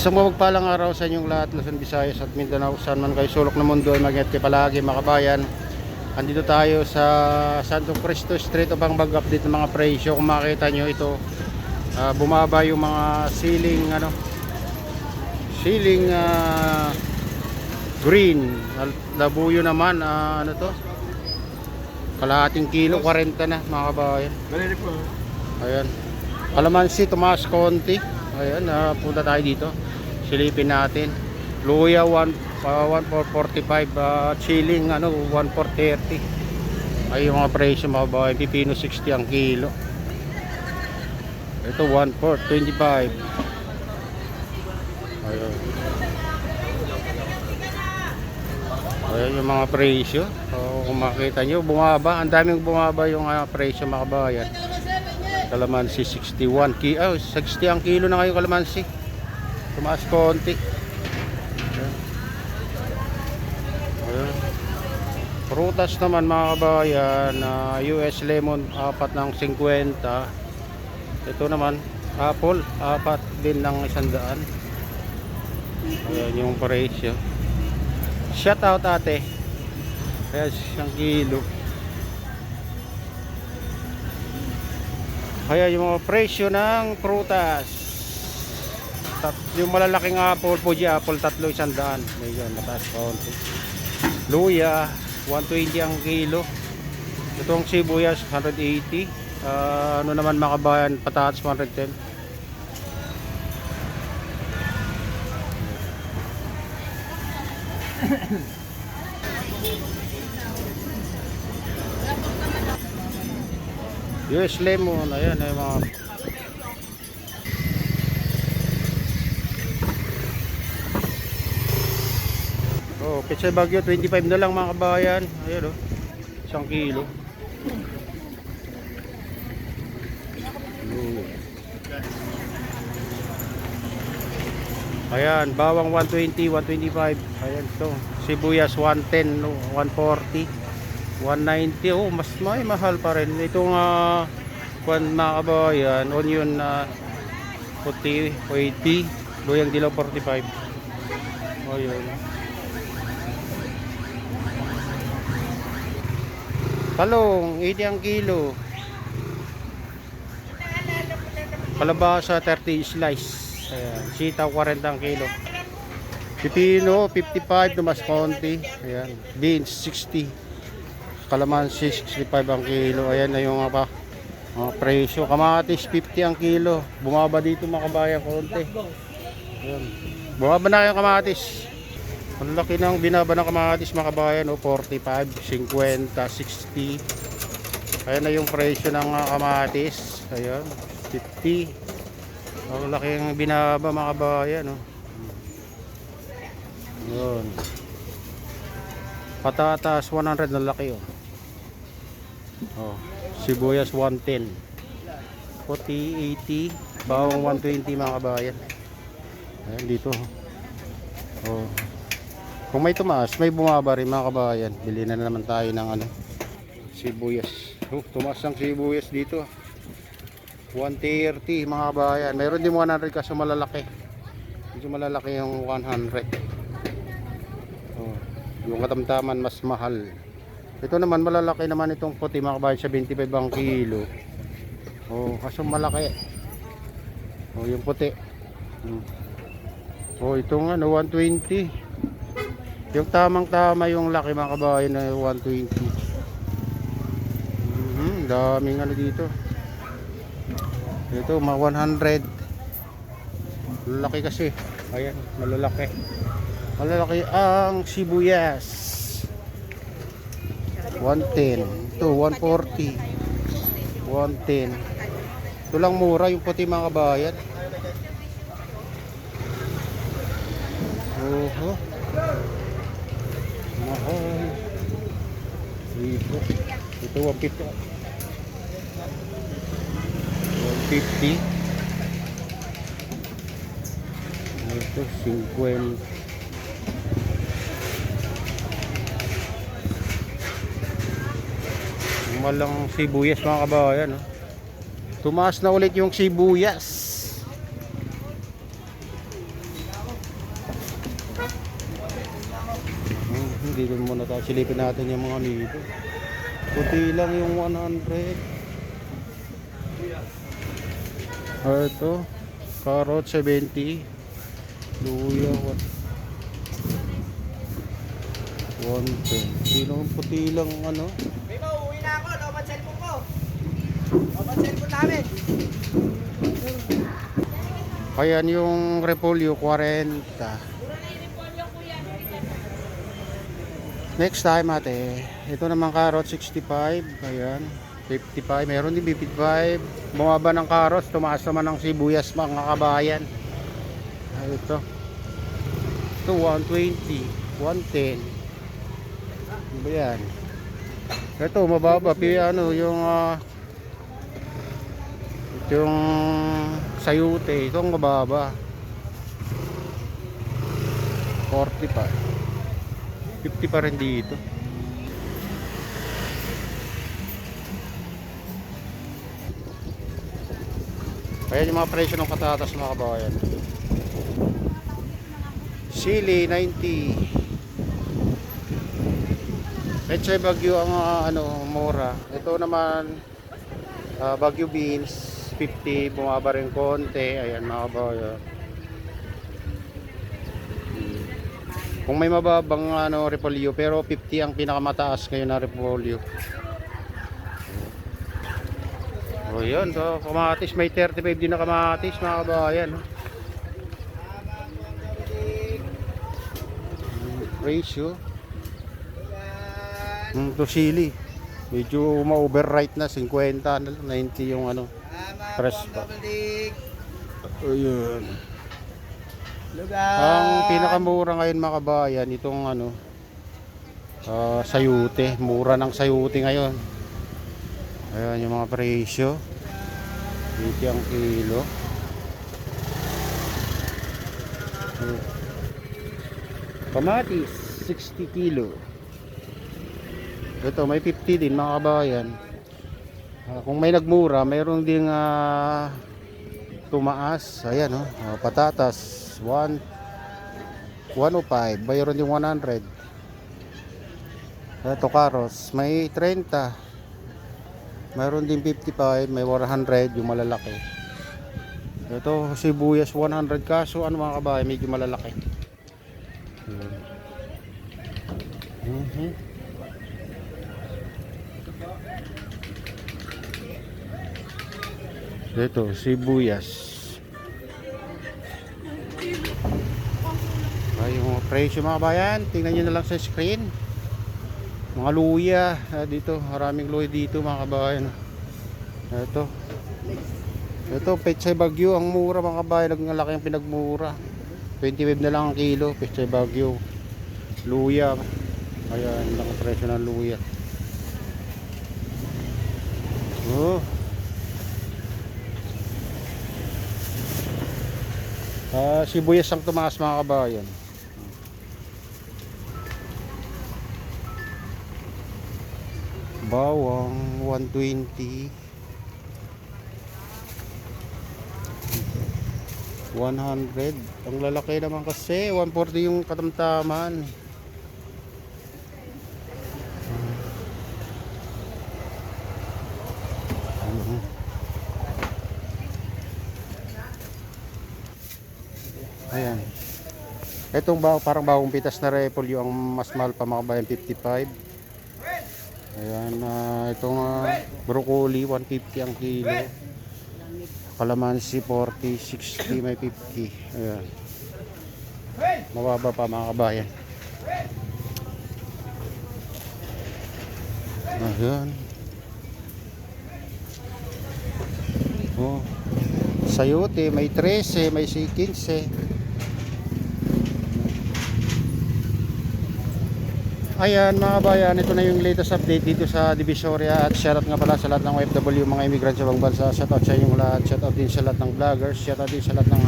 Sa mapagpalang araw sa inyong lahat, Luzon, Visayas at Mindanao, saan man kayo sulok ng mundo ay mag-ingat kayo palagi mga kabayan. Andito tayo sa Santo Cristo Street upang mag-update ng mga presyo. Kung makita nyo ito, bumaba yung mga ceiling green. Labuyo naman, kalahating kilo, 40 na mga kabayan. Ayan, kalamansi tumaas konti. Ayan, punta tayo dito, silipin natin. Luya 1,445, chilling 1,430. Ay yung mga presyo mga kabayan. Pipino 60 ang kilo. Ito 1,425. Ayun. Ayan yung mga presyo. Kung makita nyo, bumaba. Ang daming bumaba yung presyo mga kabayan. Kalamansi 61 60 ang kilo na ngayon kalamansi. Tumaas konti. Ayan. Prutas naman mga kabayan, US lemon 4 ng 50. Ito naman apple 4 din ng 100. Ayan yung presyo. Shout out ate. Ayan 1 kilo. Kaya yung mga presyo ng prutas, yung malalaking apple, Fuji apple 3 100. Medyo mataas konti. Luya 120 ang kilo. Itong sibuyas 180. Ano naman mga kabayan, patatas 110. US lemon, ayan ay mga Pechay Bagyo 25 na lang mga kabayan. Ayan 1 kilo. Ayan, bawang 120, 125. Ayan to. Sibuyas 110, 140. 190. Mas mahal pa rin itong mga kabayan. Onion puti 80, luyang dilaw 45. Ayun. Talong 80 ang kilo. Kalabasa 30 slice. Ayan, sitaw 40 ang kilo. Pipino 55, tumas konti. Ayan, beans 60. Kalamansi 65 ang kilo. Ayan na yung mga presyo. Kamatis 50 ang kilo. Bumaba dito mga kabayan konti. Ayan. Bumaba na yung kamatis. Ang laki ng binaba ng kamatis mga kabayan. 45, 50, 60. Ayan na yung presyo ng kamatis. Ayan, 50. Ang laki ng binaba mga kabayan. Ayan. Patatas 100 na laki sibuyas 110, puti 80, bawang 120 mga kabayan. Ayan dito. Kung may tumaas, may bumaba rin mga kabayan. Bili na naman tayo ng sibuyas. Tumaas ang sibuyas dito 130 mga kabayan. Mayroon din 100 kaso malalaki. Medyo malalaki yung 100. Yung katamtaman mas mahal. Ito naman malalaki naman itong puti mga kabayan, 75 ang kilo. Kaso malaki. Yung puti. Itong 120. Yung tamang tama yung laki mga kabayan na 120. Daming dito. Ito mga 100. Malaki kasi. Ayan, malalaki. Malalaki ang sibuyas 110. Ito 140, 110. Ito lang mura yung puti mga kabayan. Mahal. Ito 150. 150. Ito 50. Malang sibuyas mga kabayan. Tumaas na ulit yung sibuyas. Dito muna tayo. Silipin natin yung mga nito. Puti lang yung 100. Ito. Carrot 70. Luya 110. Sino puti lang ano? Bimo, uwi na ako. Lobat cellphone ko. Lobat cellphone namin. Ayan yung repolyo 40. Next time ate, ito naman carrot 65, ayan, 55, meron din 55, bumaba ng carrots, tumaas naman ng sibuyas mga kabayan. Ito 120, 110, ano ba yan? Ito mababa, ano yung yung sayute, itong mababa 45. 50 pa rin dito. Ayan yung mga presyo ng patatas mga kabayan. Sili 90. Pechay Bagyo ang mura. Ito naman Bagyo beans 50, bumaba rin konti. Ayan mga kabayan. Kung may mababang repolyo, pero 50 ang pinakamataas ngayon na repolyo. O yun, so kamatis may 35 din na kamatis mga kabayan. Ratio. Ito sili. Medyo ma-overripe na 50 na 90 yung press pa. Ayun. Ang pinakamura ngayon mga kabayan, itong sayute, mura ng sayute ngayon. Ayan yung mga presyo. 80 ang kilo. Kamatis 60 kilo. Ito may 50 din mga kabayan. Kung may nagmura, mayroon ding tumaas. Ayan patatas 105, mayroon din 100. Ito carrots may 30, mayroon din 55, may 100 yung malalaki. Ito sibuyas 100, kaso mga kabayan, medyo malalaki. Ito sibuyas. Yung presyo mga bayan, tingnan nyo na lang sa screen. Mga luya dito, maraming luya dito mga kabayan. Ito Pechay Bagyo, ang mura mga kabayan, naglalaki ang pinagmura. 25 na lang ang kilo, Pechay Bagyo. Luya, ayan lang ang presyo ng luya. Sibuyas ang tumaas mga kabayan. Bawang 120, 100. Ang lalaki naman kasi 140 yung katamtaman. Ayan. Itong parang bagong pitas na repolyo ang mas mahal pa mga kabayan, 55. Ayan, itong broccoli 150 ang kilo. Kalamansi 40, 60, may 50. Ayan. Mababa pa mga kabayan. Ayan. Sayote may 13, may 15. Ayan mga kabayan, ito na yung latest update dito sa Divisoria. At shoutout nga pala sa lahat ng OFW, mga immigrant sa ibang bansa. Shoutout sa inyong lahat. Shoutout din sa lahat ng vloggers. Shoutout din sa lahat ng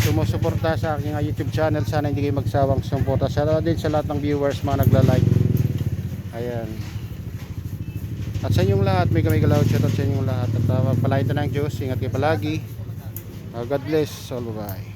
sumusuporta sa aking YouTube channel. Sana hindi kayo magsawang sumuporta. Shoutout din sa lahat ng viewers, mga nagla-like. Ayan. At sa inyong lahat, may galaw. Shoutout sa inyong lahat. At palain ito ng Diyos. Ingat kayo palagi. God bless. All bye.